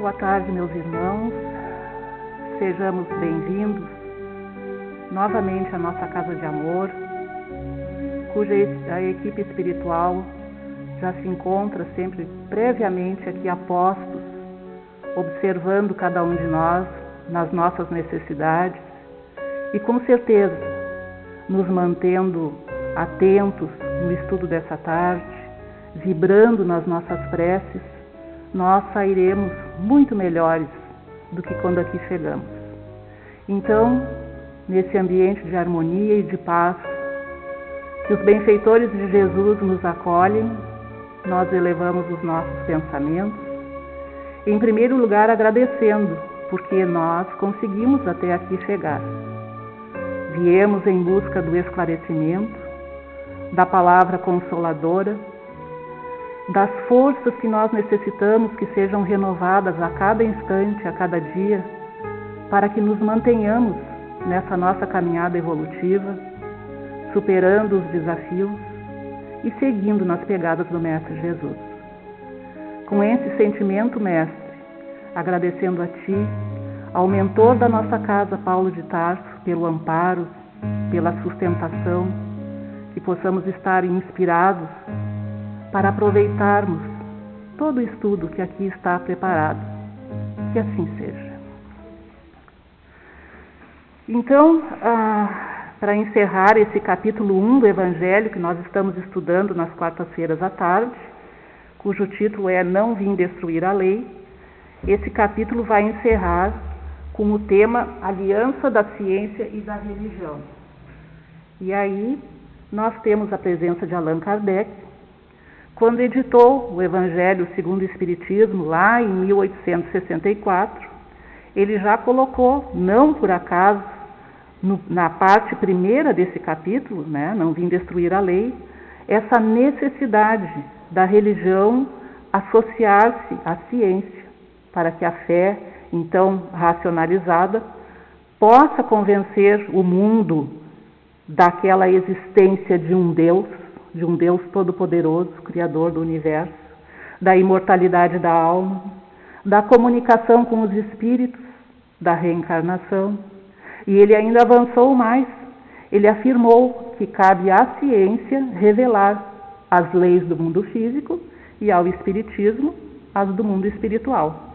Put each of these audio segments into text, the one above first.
Boa tarde, meus irmãos. Sejamos bem-vindos novamente à nossa Casa de Amor, cuja a equipe espiritual já se encontra sempre previamente aqui a postos, observando cada um de nós nas nossas necessidades e com certeza nos mantendo atentos no estudo dessa tarde, vibrando nas nossas preces. Nós sairemos muito melhores do que quando aqui chegamos. Então, nesse ambiente de harmonia e de paz, que os benfeitores de Jesus nos acolhem, nós elevamos os nossos pensamentos, em primeiro lugar agradecendo, porque nós conseguimos até aqui chegar. Viemos em busca do esclarecimento, da palavra consoladora, das forças que nós necessitamos que sejam renovadas a cada instante, a cada dia, para que nos mantenhamos nessa nossa caminhada evolutiva, superando os desafios e seguindo nas pegadas do Mestre Jesus. Com esse sentimento, Mestre, agradecendo a Ti, ao mentor da nossa casa, Paulo de Tarso, pelo amparo, pela sustentação, que possamos estar inspirados para aproveitarmos todo o estudo que aqui está preparado. Que assim seja. Então, para encerrar esse capítulo 1 do Evangelho, que nós estamos estudando nas quartas-feiras à tarde, cujo título é Não Vim Destruir a Lei, esse capítulo vai encerrar com o tema Aliança da Ciência e da Religião. E aí, nós temos a presença de Allan Kardec, quando editou o Evangelho segundo o Espiritismo, lá em 1864, ele já colocou, não por acaso, na parte primeira desse capítulo, Não Vim Destruir a Lei, essa necessidade da religião associar-se à ciência, para que a fé, então racionalizada, possa convencer o mundo daquela existência de um Deus todo-poderoso, Criador do Universo, da imortalidade da alma, da comunicação com os espíritos, da reencarnação. E ele ainda avançou mais. Ele afirmou que cabe à ciência revelar as leis do mundo físico e ao espiritismo as do mundo espiritual.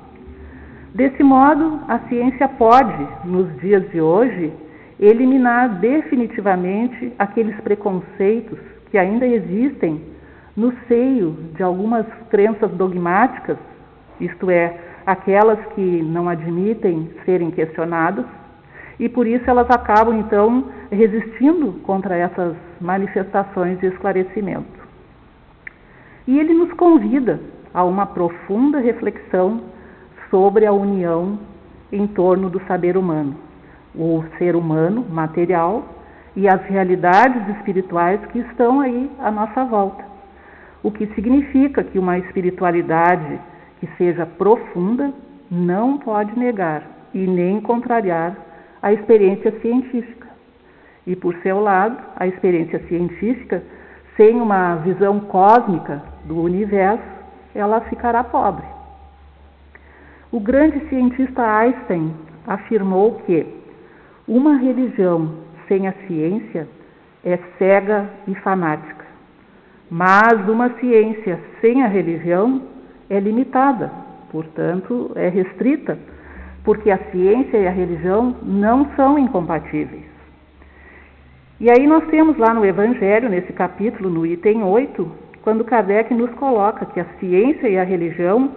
Desse modo, a ciência pode, nos dias de hoje, eliminar definitivamente aqueles preconceitos que ainda existem no seio de algumas crenças dogmáticas, isto é, aquelas que não admitem serem questionadas, e por isso elas acabam então resistindo contra essas manifestações de esclarecimento. E ele nos convida a uma profunda reflexão sobre a união em torno do saber humano, o ser humano material e as realidades espirituais que estão aí à nossa volta. O que significa que uma espiritualidade que seja profunda não pode negar e nem contrariar a experiência científica. E, por seu lado, a experiência científica, sem uma visão cósmica do universo, ela ficará pobre. O grande cientista Einstein afirmou que uma religião sem a ciência é cega e fanática, mas uma ciência sem a religião é limitada, portanto é restrita, porque a ciência e a religião não são incompatíveis. E aí nós temos lá no Evangelho, nesse capítulo, no item 8, quando Kardec nos coloca que a ciência e a religião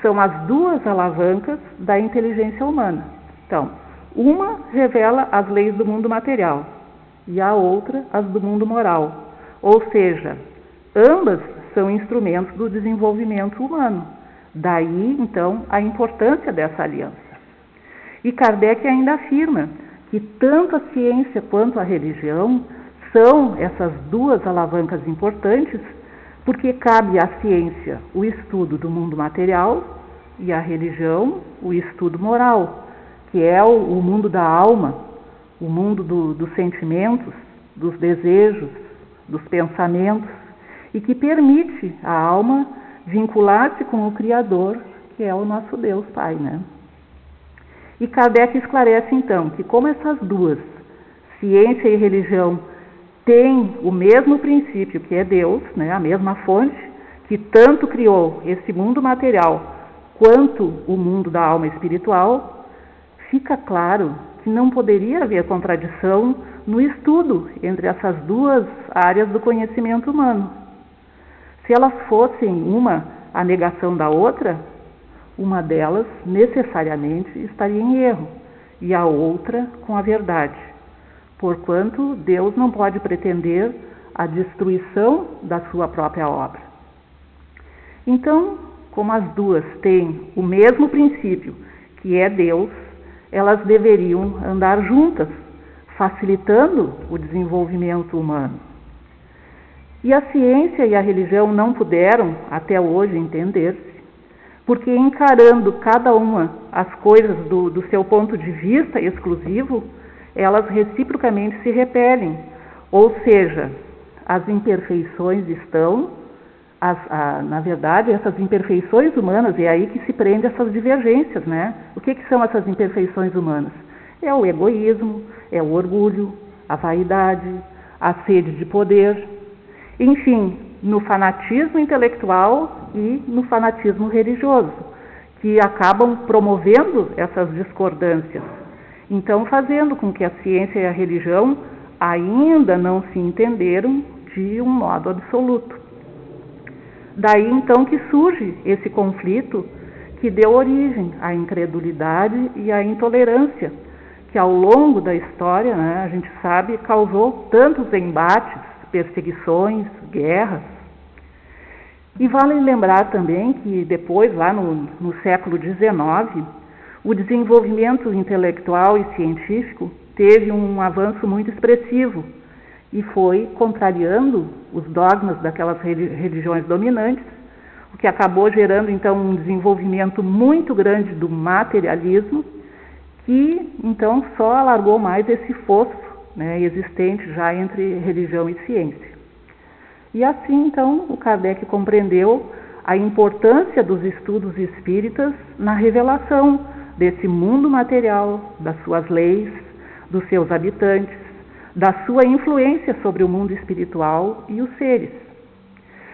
são as duas alavancas da inteligência humana. Então, uma revela as leis do mundo material e a outra as do mundo moral. Ou seja, ambas são instrumentos do desenvolvimento humano. Daí, então, a importância dessa aliança. E Kardec ainda afirma que tanto a ciência quanto a religião são essas duas alavancas importantes, porque cabe à ciência o estudo do mundo material e à religião o estudo moral, que é o mundo da alma, o mundo dos sentimentos, dos desejos, dos pensamentos, e que permite à alma vincular-se com o Criador, que é o nosso Deus Pai, né? E Kardec esclarece então que como essas duas, ciência e religião, têm o mesmo princípio que é Deus, né? A mesma fonte, que tanto criou esse mundo material quanto o mundo da alma espiritual, fica claro que não poderia haver contradição no estudo entre essas duas áreas do conhecimento humano. Se elas fossem uma a negação da outra, uma delas necessariamente estaria em erro e a outra com a verdade, porquanto Deus não pode pretender a destruição da sua própria obra. Então, como as duas têm o mesmo princípio, que é Deus, elas deveriam andar juntas, facilitando o desenvolvimento humano. E a ciência e a religião não puderam, até hoje, entender-se, porque encarando cada uma as coisas do seu ponto de vista exclusivo, elas reciprocamente se repelem, ou seja, as imperfeições estão, na verdade, essas imperfeições humanas, é aí que se prende essas divergências, né? O que são essas imperfeições humanas? É o egoísmo, é o orgulho, a vaidade, a sede de poder, enfim, no fanatismo intelectual e no fanatismo religioso, que acabam promovendo essas discordâncias, então fazendo com que a ciência e a religião ainda não se entenderam de um modo absoluto. Daí então que surge esse conflito que deu origem à incredulidade e à intolerância, que ao longo da história, né, a gente sabe, causou tantos embates, perseguições, guerras. E vale lembrar também que depois, lá no século XIX, o desenvolvimento intelectual e científico teve um avanço muito expressivo e foi contrariando os dogmas daquelas religiões dominantes, o que acabou gerando então um desenvolvimento muito grande do materialismo, que então só alargou mais esse fosso, né, existente já entre religião e ciência. E assim então o Kardec compreendeu a importância dos estudos espíritas na revelação desse mundo material, das suas leis, dos seus habitantes, da sua influência sobre o mundo espiritual e os seres.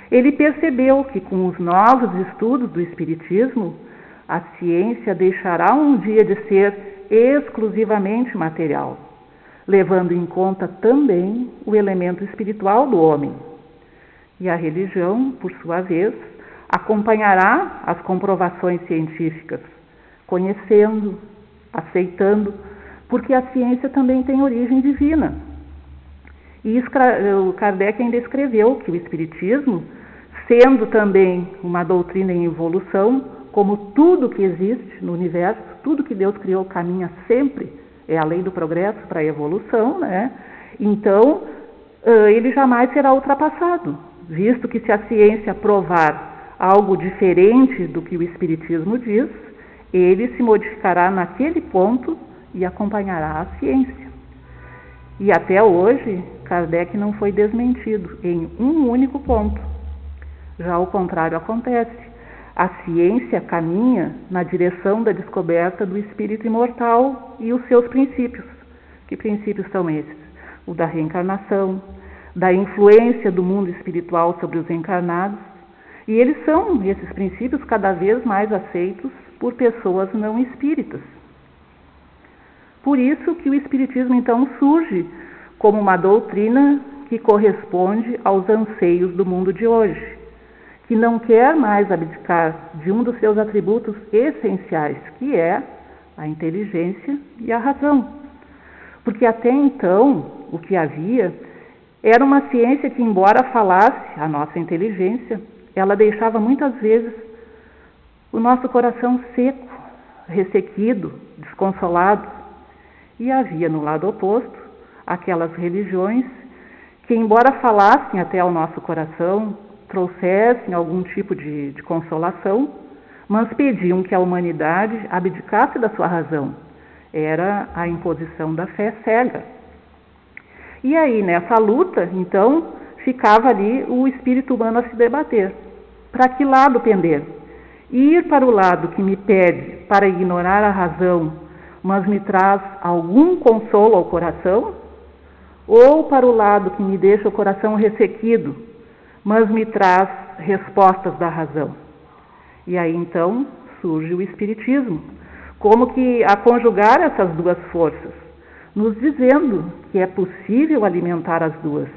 Ele percebeu que com os novos estudos do espiritismo, a ciência deixará um dia de ser exclusivamente material, levando em conta também o elemento espiritual do homem. E a religião, por sua vez, acompanhará as comprovações científicas, conhecendo, aceitando, porque a ciência também tem origem divina. E o Kardec ainda escreveu que o Espiritismo, sendo também uma doutrina em evolução, como tudo que existe no universo, tudo que Deus criou caminha sempre, é a lei do progresso para a evolução, né? Então, ele jamais será ultrapassado, visto que se a ciência provar algo diferente do que o Espiritismo diz, ele se modificará naquele ponto e acompanhará a ciência. E até hoje, Kardec não foi desmentido em um único ponto. Já o contrário acontece. A ciência caminha na direção da descoberta do espírito imortal e os seus princípios. Que princípios são esses? O da reencarnação, da influência do mundo espiritual sobre os encarnados. E eles são, esses princípios, cada vez mais aceitos por pessoas não espíritas. Por isso que o Espiritismo, então, surge como uma doutrina que corresponde aos anseios do mundo de hoje, que não quer mais abdicar de um dos seus atributos essenciais, que é a inteligência e a razão. Porque até então, o que havia era uma ciência que, embora falasse a nossa inteligência, ela deixava muitas vezes o nosso coração seco, ressequido, desconsolado. E havia no lado oposto aquelas religiões que, embora falassem até ao nosso coração, trouxessem algum tipo de consolação, mas pediam que a humanidade abdicasse da sua razão. Era a imposição da fé cega. E aí, nessa luta, então, ficava ali o espírito humano a se debater. Para que lado pender? Ir para o lado que me pede para ignorar a razão, mas me traz algum consolo ao coração? Ou para o lado que me deixa o coração ressequido, mas me traz respostas da razão? E aí então surge o Espiritismo, como que a conjugar essas duas forças, nos dizendo que é possível alimentar as duas.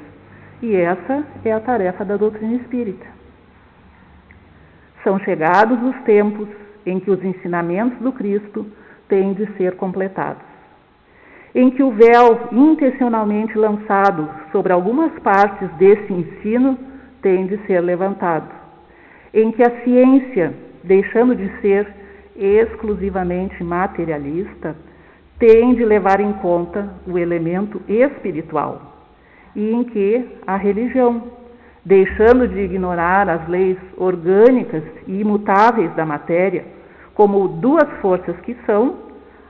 E essa é a tarefa da doutrina espírita. São chegados os tempos em que os ensinamentos do Cristo têm de ser completados, em que o véu intencionalmente lançado sobre algumas partes desse ensino tem de ser levantado, em que a ciência, deixando de ser exclusivamente materialista, tem de levar em conta o elemento espiritual, e em que a religião, deixando de ignorar as leis orgânicas e imutáveis da matéria, como duas forças que são,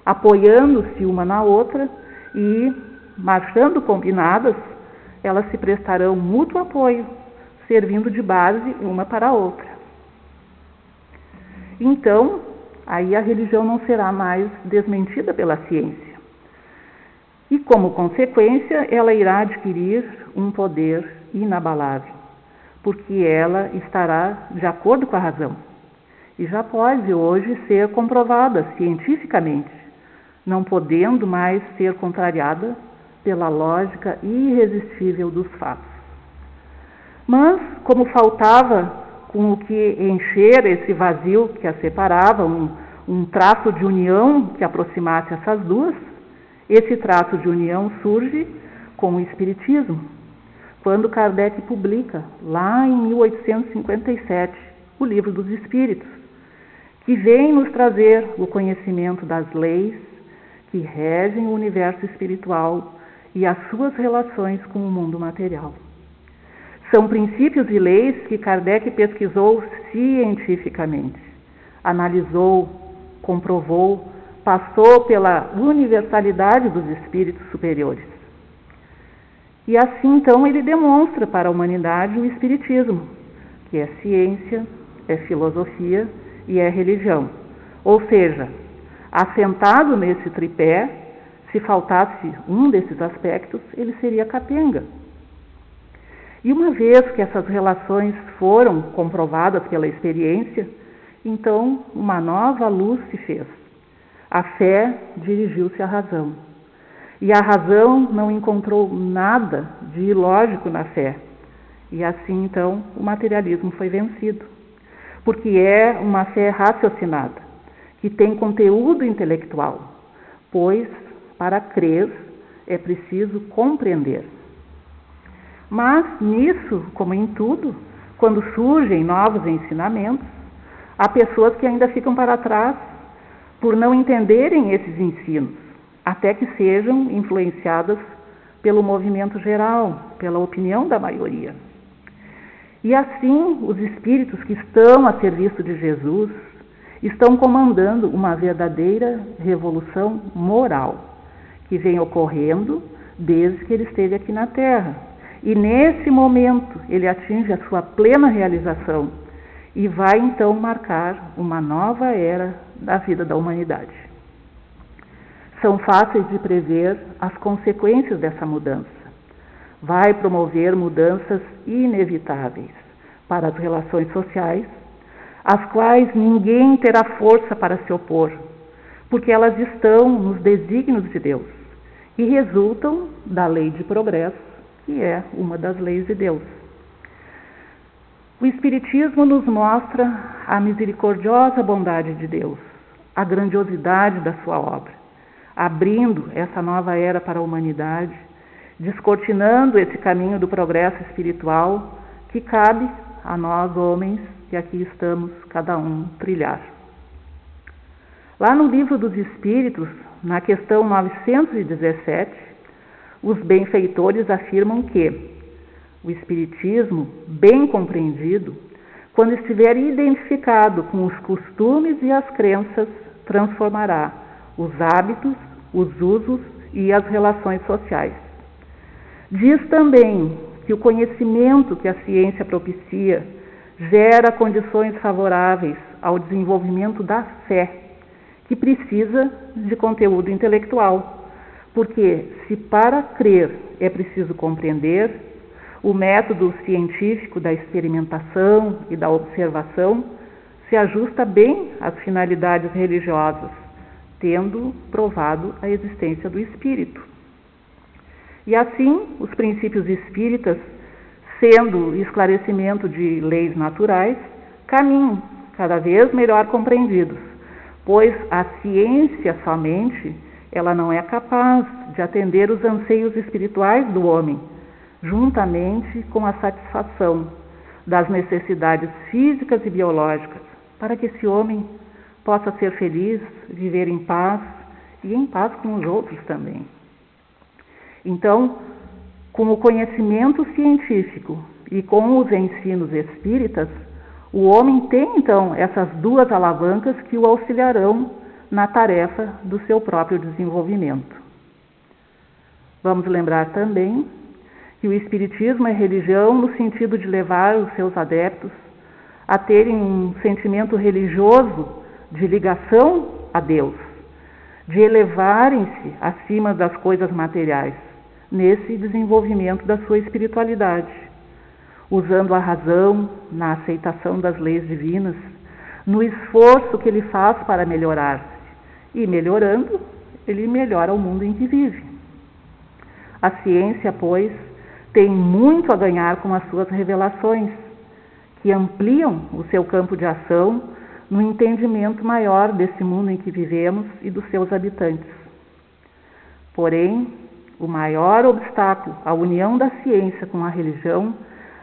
apoiando-se uma na outra e marchando combinadas, elas se prestarão mútuo apoio, servindo de base uma para a outra. Então, aí a religião não será mais desmentida pela ciência. E, como consequência, ela irá adquirir um poder inabalável, porque ela estará de acordo com a razão. E já pode hoje ser comprovada cientificamente, não podendo mais ser contrariada pela lógica irresistível dos fatos. Mas, como faltava com o que encher esse vazio que as separava, um traço de união que aproximasse essas duas, esse traço de união surge com o Espiritismo, quando Kardec publica, lá em 1857, o Livro dos Espíritos, que vem nos trazer o conhecimento das leis que regem o universo espiritual e as suas relações com o mundo material. São princípios e leis que Kardec pesquisou cientificamente, analisou, comprovou, passou pela universalidade dos espíritos superiores. E assim, então, ele demonstra para a humanidade o Espiritismo, que é ciência, é filosofia e é religião. Ou seja, assentado nesse tripé, se faltasse um desses aspectos, ele seria capenga. E uma vez que essas relações foram comprovadas pela experiência, então uma nova luz se fez. A fé dirigiu-se à razão. E a razão não encontrou nada de ilógico na fé. E assim, então, o materialismo foi vencido. Porque é uma fé raciocinada, que tem conteúdo intelectual, pois, para crer, é preciso compreender. Mas, nisso, como em tudo, quando surgem novos ensinamentos, há pessoas que ainda ficam para trás por não entenderem esses ensinos, até que sejam influenciadas pelo movimento geral, pela opinião da maioria. E assim, os espíritos que estão a serviço de Jesus estão comandando uma verdadeira revolução moral, que vem ocorrendo desde que ele esteve aqui na Terra. E nesse momento ele atinge a sua plena realização e vai então marcar uma nova era da vida da humanidade. São fáceis de prever as consequências dessa mudança. Vai promover mudanças inevitáveis para as relações sociais, às quais ninguém terá força para se opor, porque elas estão nos desígnios de Deus e resultam da lei de progresso, que é uma das leis de Deus. O Espiritismo nos mostra a misericordiosa bondade de Deus, a grandiosidade da sua obra, abrindo essa nova era para a humanidade, descortinando esse caminho do progresso espiritual que cabe a nós, homens, que aqui estamos, cada um, trilhar. Lá no Livro dos Espíritos, na questão 917, os benfeitores afirmam que o Espiritismo, bem compreendido, quando estiver identificado com os costumes e as crenças, transformará os hábitos, os usos e as relações sociais. Diz também que o conhecimento que a ciência propicia gera condições favoráveis ao desenvolvimento da fé, que precisa de conteúdo intelectual, porque se para crer é preciso compreender, o método científico da experimentação e da observação se ajusta bem às finalidades religiosas, tendo provado a existência do espírito. E assim, os princípios espíritas, sendo esclarecimento de leis naturais, caminham cada vez melhor compreendidos, pois a ciência somente, ela não é capaz de atender os anseios espirituais do homem, juntamente com a satisfação das necessidades físicas e biológicas, para que esse homem possa ser feliz, viver em paz e em paz com os outros também. Então, com o conhecimento científico e com os ensinos espíritas, o homem tem então essas duas alavancas que o auxiliarão na tarefa do seu próprio desenvolvimento. Vamos lembrar também que o Espiritismo é religião no sentido de levar os seus adeptos a terem um sentimento religioso de ligação a Deus, de elevarem-se acima das coisas materiais, nesse desenvolvimento da sua espiritualidade, usando a razão na aceitação das leis divinas, no esforço que ele faz para melhorar-se, e melhorando, ele melhora o mundo em que vive. A ciência, pois, tem muito a ganhar com as suas revelações, que ampliam o seu campo de ação no entendimento maior desse mundo em que vivemos e dos seus habitantes. Porém, o maior obstáculo à união da ciência com a religião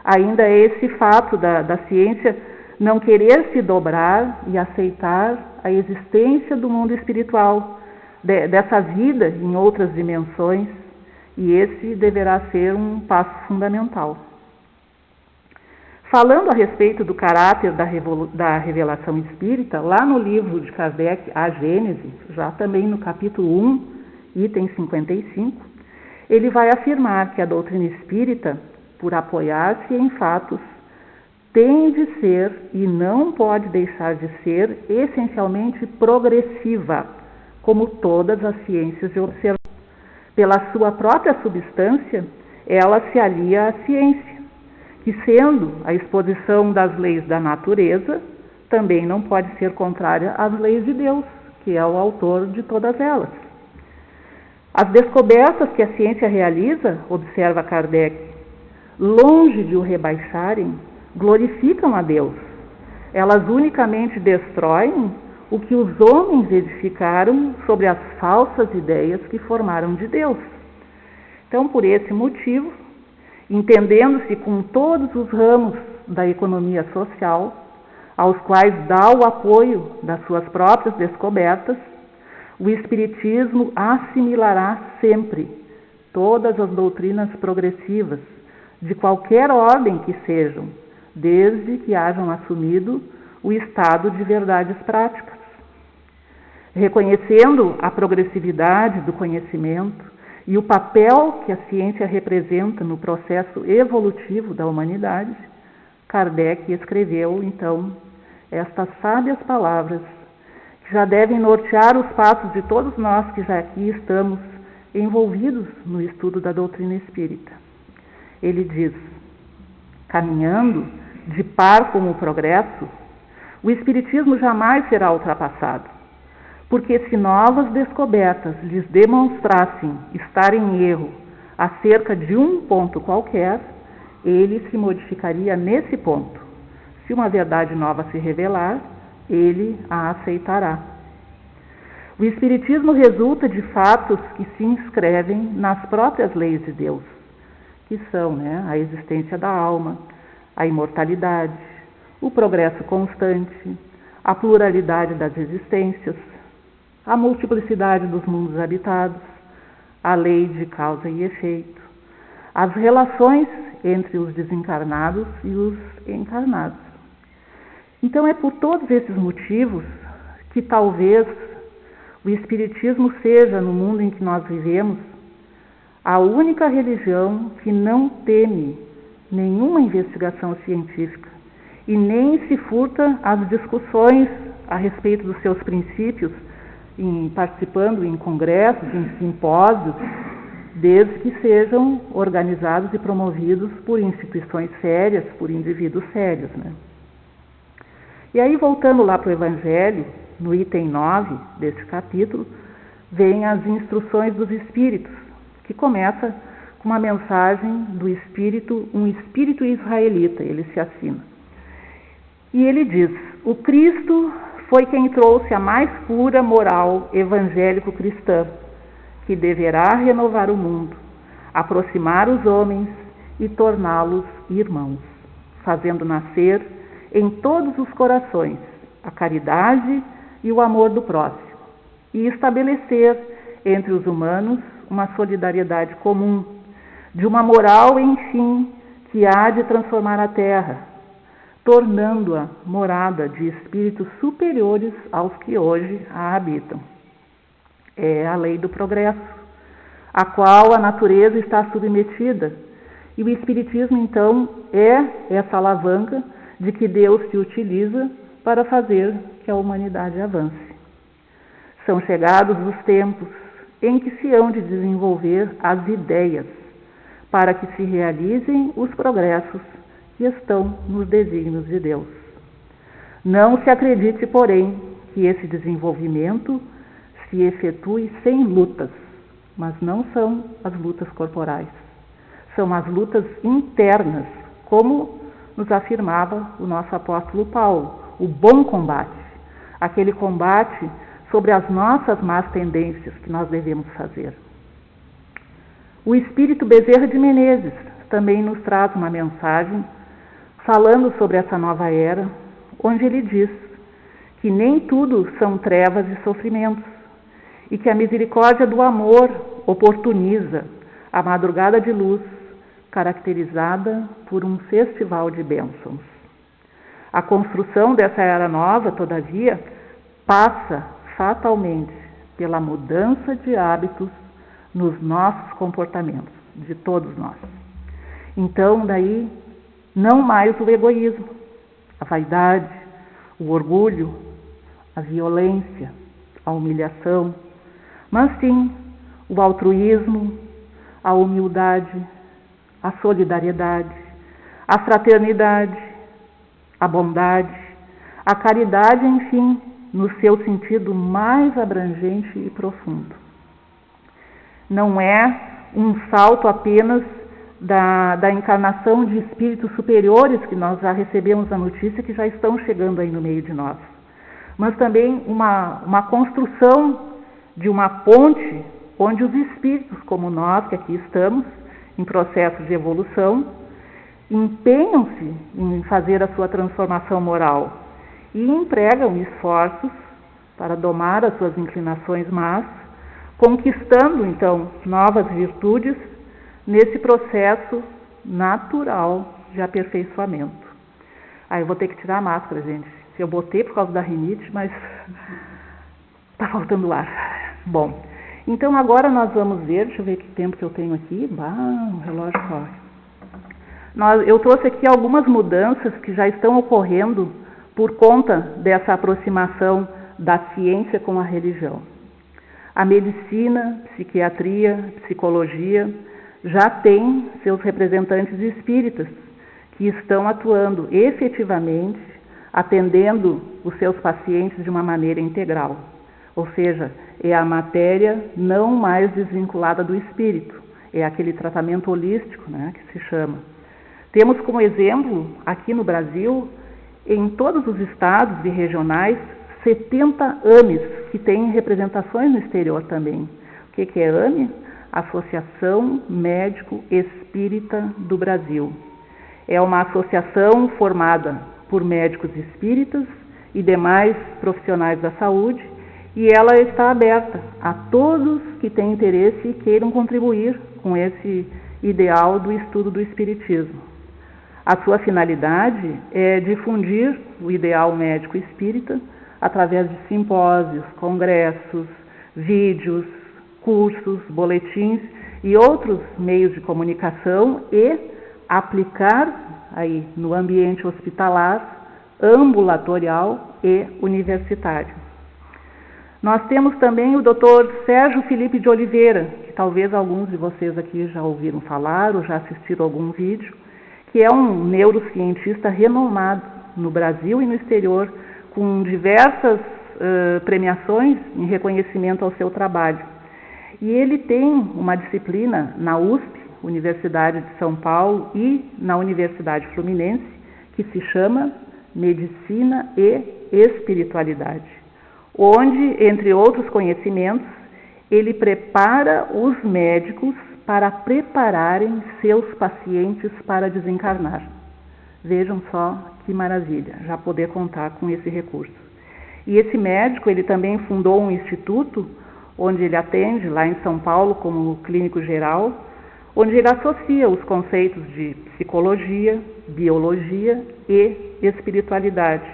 ainda é esse fato da ciência não querer se dobrar e aceitar a existência do mundo espiritual, dessa vida em outras dimensões, e esse deverá ser um passo fundamental. Falando a respeito do caráter da revelação espírita, lá no livro de Kardec, A Gênese, já também no capítulo 1, item 55, ele vai afirmar que a doutrina espírita, por apoiar-se em fatos, tem de ser e não pode deixar de ser essencialmente progressiva, como todas as ciências de observação. Pela sua própria substância, ela se alia à ciência, que sendo a exposição das leis da natureza, também não pode ser contrária às leis de Deus, que é o autor de todas elas. As descobertas que a ciência realiza, observa Kardec, longe de o rebaixarem, glorificam a Deus. Elas unicamente destroem o que os homens edificaram sobre as falsas ideias que formaram de Deus. Então, por esse motivo, entendendo-se com todos os ramos da economia social, aos quais dá o apoio das suas próprias descobertas, o Espiritismo assimilará sempre todas as doutrinas progressivas, de qualquer ordem que sejam, desde que hajam assumido o estado de verdades práticas. Reconhecendo a progressividade do conhecimento e o papel que a ciência representa no processo evolutivo da humanidade, Kardec escreveu, então, estas sábias palavras, que já devem nortear os passos de todos nós que já aqui estamos envolvidos no estudo da doutrina espírita. Ele diz: caminhando de par com o progresso, o Espiritismo jamais será ultrapassado, porque se novas descobertas lhes demonstrassem estar em erro acerca de um ponto qualquer, ele se modificaria nesse ponto. Se uma verdade nova se revelar, ele a aceitará. O Espiritismo resulta de fatos que se inscrevem nas próprias leis de Deus, que são a existência da alma, a imortalidade, o progresso constante, a pluralidade das existências, a multiplicidade dos mundos habitados, a lei de causa e efeito, as relações entre os desencarnados e os encarnados. Então é por todos esses motivos que talvez o Espiritismo seja, no mundo em que nós vivemos, a única religião que não teme nenhuma investigação científica e nem se furta às discussões a respeito dos seus princípios, participando em congressos, em simpósios, desde que sejam organizados e promovidos por instituições sérias, por indivíduos sérios, né? E aí, voltando lá para o Evangelho, no item 9 deste capítulo, vem as instruções dos Espíritos, que começa com uma mensagem do Espírito, um Espírito israelita, ele se assina. E ele diz: o Cristo foi quem trouxe a mais pura moral evangélico-cristã, que deverá renovar o mundo, aproximar os homens e torná-los irmãos, fazendo nascer em todos os corações a caridade e o amor do próximo, e estabelecer entre os humanos uma solidariedade comum, de uma moral, enfim, que há de transformar a terra, tornando-a morada de espíritos superiores aos que hoje a habitam. É a lei do progresso, a qual a natureza está submetida, e o Espiritismo, então, é essa alavanca de que Deus se utiliza para fazer que a humanidade avance. São chegados os tempos em que se hão de desenvolver as ideias para que se realizem os progressos que estão nos desígnios de Deus. Não se acredite, porém, que esse desenvolvimento se efetue sem lutas, mas não são as lutas corporais. São as lutas internas, como nos afirmava o nosso apóstolo Paulo, o bom combate, aquele combate sobre as nossas más tendências que nós devemos fazer. O Espírito Bezerra de Menezes também nos traz uma mensagem falando sobre essa nova era, onde ele diz que nem tudo são trevas e sofrimentos, e que a misericórdia do amor oportuniza a madrugada de luz, caracterizada por um festival de bênçãos. A construção dessa era nova, todavia, passa fatalmente pela mudança de hábitos nos nossos comportamentos, de todos nós. Então, daí, não mais o egoísmo, a vaidade, o orgulho, a violência, a humilhação, mas sim o altruísmo, a humildade, a solidariedade, a fraternidade, a bondade, a caridade, enfim, no seu sentido mais abrangente e profundo. Não é um salto apenas da encarnação de espíritos superiores, que nós já recebemos a notícia que já estão chegando aí no meio de nós, mas também uma construção de uma ponte onde os espíritos, como nós que aqui estamos, em processo de evolução, empenham-se em fazer a sua transformação moral e empregam esforços para domar as suas inclinações más, conquistando, então, novas virtudes nesse processo natural de aperfeiçoamento. Eu vou ter que tirar a máscara, gente. Eu botei por causa da rinite, mas está faltando ar. Bom, então agora nós vamos ver, deixa eu ver que tempo que eu tenho aqui. O relógio corre. Eu trouxe aqui algumas mudanças que já estão ocorrendo por conta dessa aproximação da ciência com a religião. A medicina, psiquiatria, psicologia já tem seus representantes espíritas que estão atuando efetivamente, atendendo os seus pacientes de uma maneira integral. Ou seja, é a matéria não mais desvinculada do espírito, é aquele tratamento holístico, né, que se chama. Temos como exemplo, aqui no Brasil, em todos os estados e regionais, 70 AMEs, que têm representações no exterior também. O que é AME? Associação Médico Espírita do Brasil. É uma associação formada por médicos espíritas e demais profissionais da saúde, e ela está aberta a todos que têm interesse e queiram contribuir com esse ideal do estudo do espiritismo. A sua finalidade é difundir o ideal médico espírita através de simpósios, congressos, vídeos, cursos, boletins e outros meios de comunicação e aplicar aí no ambiente hospitalar, ambulatorial e universitário. Nós temos também o Dr. Sérgio Felipe de Oliveira, que talvez alguns de vocês aqui já ouviram falar ou já assistiram algum vídeo, que é um neurocientista renomado no Brasil e no exterior, com diversas premiações em reconhecimento ao seu trabalho. E ele tem uma disciplina na USP, Universidade de São Paulo, e na Universidade Fluminense, que se chama Medicina e Espiritualidade, onde, entre outros conhecimentos, ele prepara os médicos para prepararem seus pacientes para desencarnar. Vejam só que maravilha, já poder contar com esse recurso. E esse médico, ele também fundou um instituto, onde ele atende, lá em São Paulo, como clínico geral, onde ele associa os conceitos de psicologia, biologia e espiritualidade,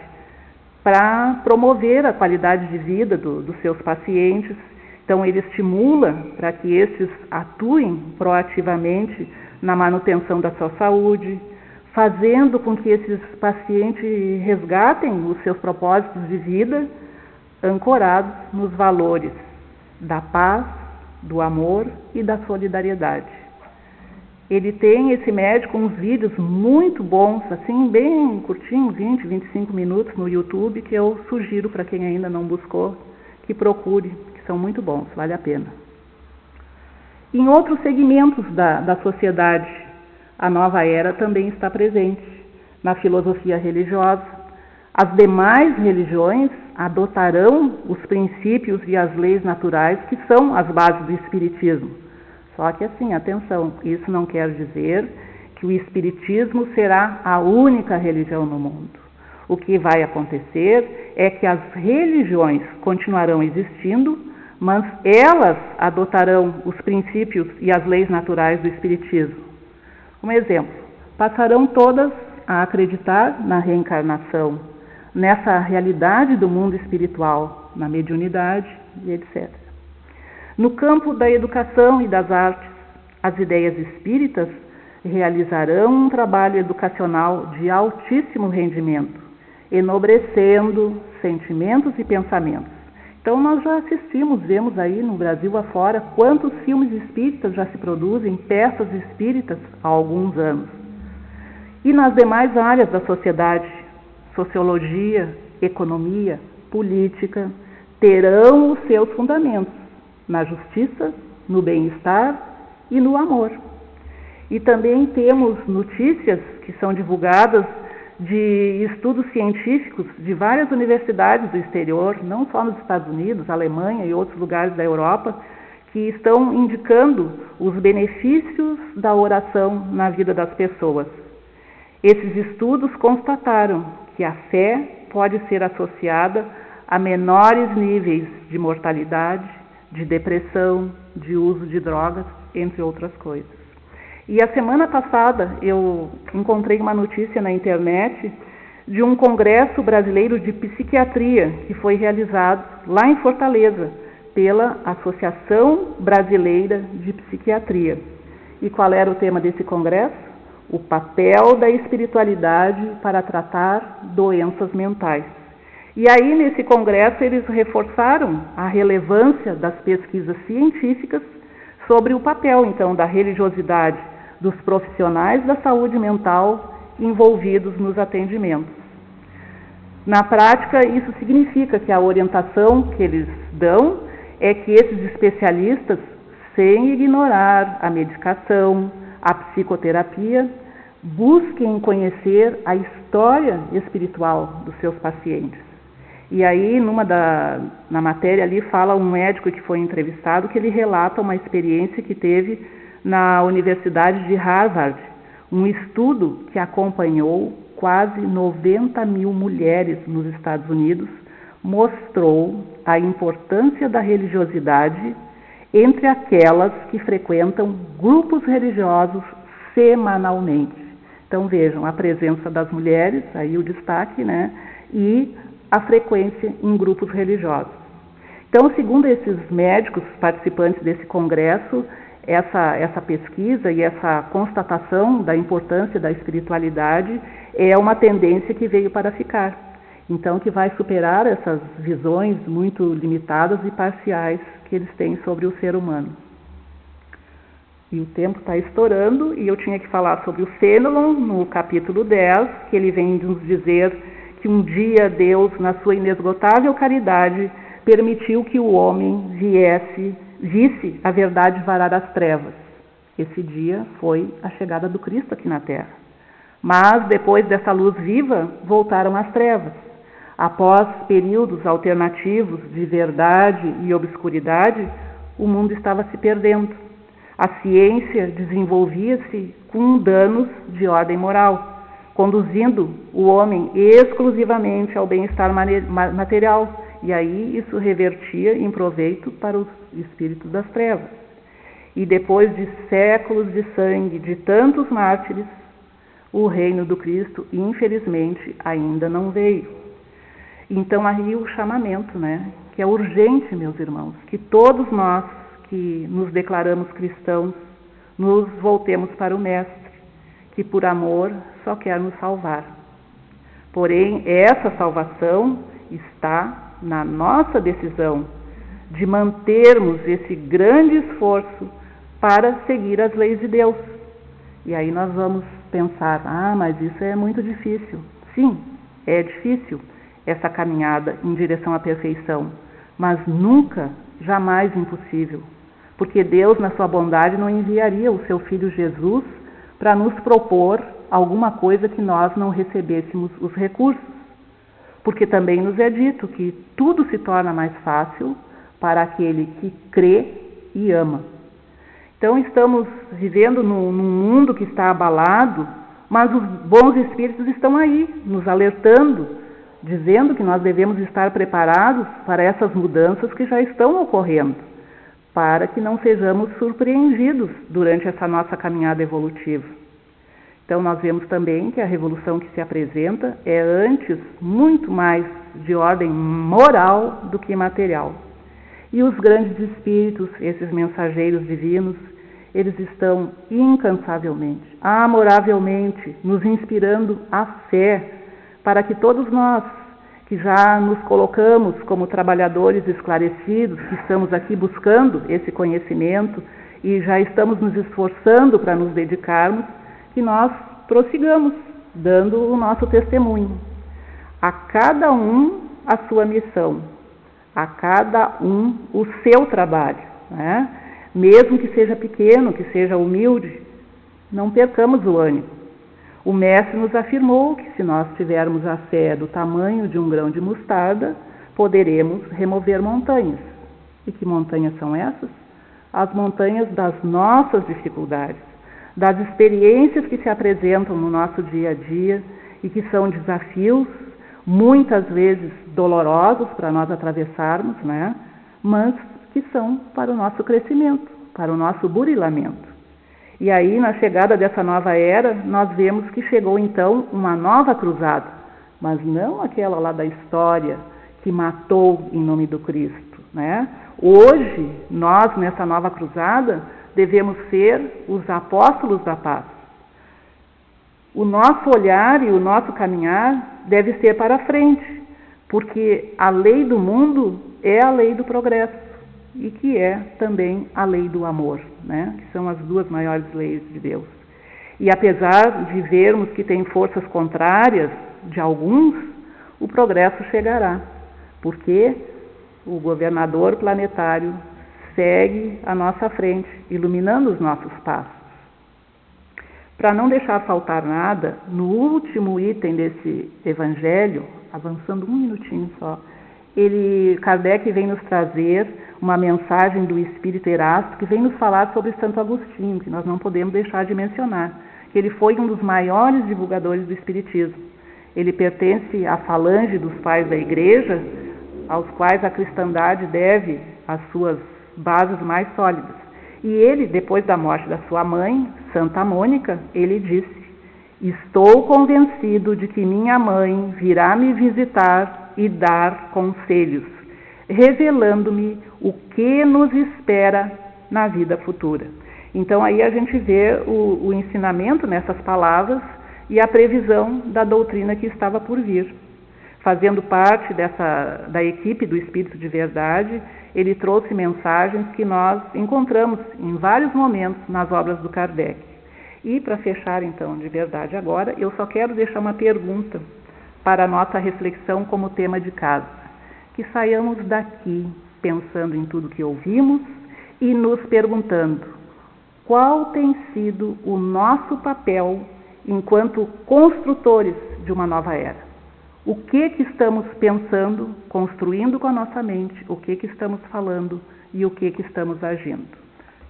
para promover a qualidade de vida dos seus pacientes. Então, ele estimula para que estes atuem proativamente na manutenção da sua saúde, fazendo com que esses pacientes resgatem os seus propósitos de vida, ancorados nos valores da paz, do amor e da solidariedade. Ele tem, esse médico, uns vídeos muito bons, assim, bem curtinhos, 20, 25 minutos no YouTube, que eu sugiro para quem ainda não buscou, que procure, que são muito bons, vale a pena. Em outros segmentos da sociedade, a nova era também está presente. Na filosofia religiosa, as demais religiões adotarão os princípios e as leis naturais que são as bases do espiritismo. Só que assim, atenção, isso não quer dizer que o espiritismo será a única religião no mundo. O que vai acontecer é que as religiões continuarão existindo, mas elas adotarão os princípios e as leis naturais do espiritismo. Um exemplo, passarão todas a acreditar na reencarnação, nessa realidade do mundo espiritual, na mediunidade e etc. No campo da educação e das artes, as ideias espíritas realizarão um trabalho educacional de altíssimo rendimento, enobrecendo sentimentos e pensamentos. Então, nós já assistimos, vemos aí no Brasil afora, quantos filmes espíritas já se produzem, peças espíritas, há alguns anos. E nas demais áreas da sociedade, sociologia, economia, política, terão os seus fundamentos na justiça, no bem-estar e no amor. E também temos notícias que são divulgadas de estudos científicos de várias universidades do exterior, não só nos Estados Unidos, Alemanha e outros lugares da Europa, que estão indicando os benefícios da oração na vida das pessoas. Esses estudos constataram que a fé pode ser associada a menores níveis de mortalidade, de depressão, de uso de drogas, entre outras coisas. E a semana passada eu encontrei uma notícia na internet de um congresso brasileiro de psiquiatria que foi realizado lá em Fortaleza pela Associação Brasileira de Psiquiatria. E qual era o tema desse congresso? O papel da espiritualidade para tratar doenças mentais. E aí, nesse congresso, eles reforçaram a relevância das pesquisas científicas sobre o papel, então, da religiosidade dos profissionais da saúde mental envolvidos nos atendimentos. Na prática, isso significa que a orientação que eles dão é que esses especialistas, sem ignorar a medicação, a psicoterapia, busquem conhecer a história espiritual dos seus pacientes. E aí, na matéria ali, fala um médico que foi entrevistado, que ele relata uma experiência que teve na Universidade de Harvard, um estudo que acompanhou quase 90 mil mulheres nos Estados Unidos, mostrou a importância da religiosidade entre aquelas que frequentam grupos religiosos semanalmente. Então vejam, a presença das mulheres, aí o destaque, né, e a frequência em grupos religiosos. Então, segundo esses médicos participantes desse congresso, essa pesquisa e essa constatação da importância da espiritualidade é uma tendência que veio para ficar. Então, que vai superar essas visões muito limitadas e parciais que eles têm sobre o ser humano. E o tempo está estourando e eu tinha que falar sobre o Fenelon no capítulo 10, que ele vem nos dizer que um dia Deus, na sua inesgotável caridade, permitiu que o homem visse a verdade varar as trevas. Esse dia foi a chegada do Cristo aqui na Terra. Mas, depois dessa luz viva, voltaram as trevas. Após períodos alternativos de verdade e obscuridade, o mundo estava se perdendo. A ciência desenvolvia-se com danos de ordem moral, conduzindo o homem exclusivamente ao bem-estar material, e aí isso revertia em proveito para os espíritos das trevas. E depois de séculos de sangue, de tantos mártires, o reino do Cristo, infelizmente, ainda não veio. Então aí o chamamento, que é urgente, meus irmãos, que todos nós que nos declaramos cristãos, nos voltemos para o Mestre, que por amor só quer nos salvar. Porém, essa salvação está na nossa decisão de mantermos esse grande esforço para seguir as leis de Deus. E aí nós vamos pensar, mas isso é muito difícil. Sim, é difícil essa caminhada em direção à perfeição, mas nunca, jamais impossível. Porque Deus, na sua bondade, não enviaria o seu Filho Jesus para nos propor alguma coisa que nós não recebêssemos os recursos. Porque também nos é dito que tudo se torna mais fácil para aquele que crê e ama. Então estamos vivendo num mundo que está abalado, mas os bons espíritos estão aí, nos alertando, dizendo que nós devemos estar preparados para essas mudanças que já estão ocorrendo, para que não sejamos surpreendidos durante essa nossa caminhada evolutiva. Então nós vemos também que a revolução que se apresenta é antes muito mais de ordem moral do que material. E os grandes espíritos, esses mensageiros divinos, eles estão incansavelmente, amoravelmente, nos inspirando a fé, para que todos nós, que já nos colocamos como trabalhadores esclarecidos, que estamos aqui buscando esse conhecimento e já estamos nos esforçando para nos dedicarmos, que nós prossigamos, dando o nosso testemunho. A cada um a sua missão, a cada um o seu trabalho, Mesmo que seja pequeno, que seja humilde, não percamos o ânimo. O Mestre nos afirmou que se nós tivermos a fé do tamanho de um grão de mostarda, poderemos remover montanhas. E que montanhas são essas? As montanhas das nossas dificuldades, das experiências que se apresentam no nosso dia a dia e que são desafios, muitas vezes dolorosos para nós atravessarmos, mas que são para o nosso crescimento, para o nosso burilamento. E aí, na chegada dessa nova era, nós vemos que chegou então uma nova cruzada, mas não aquela lá da história que matou em nome do Cristo, Hoje, nós, nessa nova cruzada, devemos ser os apóstolos da paz. O nosso olhar e o nosso caminhar deve ser para frente, porque a lei do mundo é a lei do progresso e que é também a lei do amor, que são as duas maiores leis de Deus. E apesar de vermos que tem forças contrárias de alguns, o progresso chegará, porque o governador planetário segue à nossa frente, iluminando os nossos passos. Para não deixar faltar nada, no último item desse evangelho, avançando um minutinho só, Kardec vem nos trazer uma mensagem do Espírito Erasto, que vem nos falar sobre Santo Agostinho, que nós não podemos deixar de mencionar, que ele foi um dos maiores divulgadores do Espiritismo. Ele pertence à falange dos pais da Igreja, aos quais a cristandade deve as suas bases mais sólidas. E ele, depois da morte da sua mãe, Santa Mônica, ele disse: "Estou convencido de que minha mãe virá me visitar e dar conselhos, revelando-me o que nos espera na vida futura." Então aí a gente vê o ensinamento nessas palavras e a previsão da doutrina que estava por vir. Fazendo parte da equipe do Espírito de Verdade, ele trouxe mensagens que nós encontramos em vários momentos nas obras do Kardec. E para fechar então de verdade agora, eu só quero deixar uma pergunta para a nossa reflexão como tema de casa. Que saiamos daqui pensando em tudo que ouvimos e nos perguntando qual tem sido o nosso papel enquanto construtores de uma nova era. O que estamos pensando, construindo com a nossa mente, o que estamos falando e o que estamos agindo.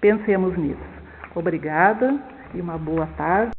Pensemos nisso. Obrigada e uma boa tarde.